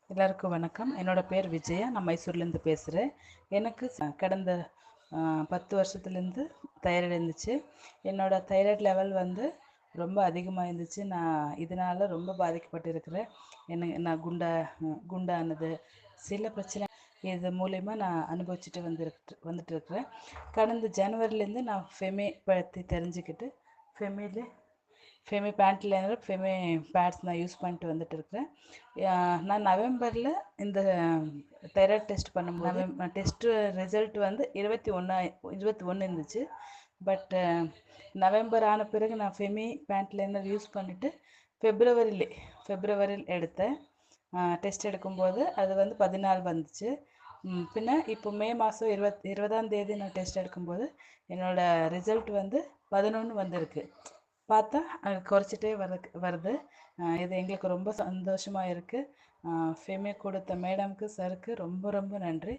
எல்லாருக்கும் வணக்கம். என்னோட பேர் விஜயா. நான் மைசூர்லேருந்து பேசுகிறேன். எனக்கு கடந்த 10 வருஷத்துலேருந்து தைராய்டு இருந்துச்சு. என்னோட தைராய்டு லெவல் வந்து ரொம்ப அதிகமாக இருந்துச்சு. நான் இதனால் ரொம்ப பாதிக்கப்பட்டு இருக்கிறேன். நான் குண்டானது சில பிரச்சனை இது மூலயமா நான் அனுபவிச்சுட்டு வந்துட்டு இருக்கிறேன். கடந்த ஜனவரிலேருந்து நான் ஃபெமே பற்றி தெரிஞ்சுக்கிட்டு Femme pant liner Femme pads நான் யூஸ் பண்ணிட்டு வந்துட்டு இருக்கிறேன். நான் நவம்பரில் இந்த தைராய்டு டெஸ்ட் பண்ணும்போது டெஸ்ட்டு ரிசல்ட் வந்து 21 இருந்துச்சு. பட் நவம்பர் ஆன பிறகு நான் ஃபெமி பேண்ட் லைனர் யூஸ் பண்ணிவிட்டு ஃபெப்ரவரியில் எடுத்தேன். டெஸ்ட் எடுக்கும்போது அது வந்து 14 வந்துச்சு. பின்ன இப்போ மே மாதம் 20ஆம் தேதி நான் டெஸ்ட் எடுக்கும்போது என்னோடய ரிசல்ட் வந்து 11 வந்திருக்கு. பார்த்தா குறைச்சிட்டே வருது. இது எங்களுக்கு ரொம்ப சந்தோஷமாக இருக்குது. ஃபெமே கொடுத்த மேடம்க்கு, சருக்கு ரொம்ப ரொம்ப நன்றி.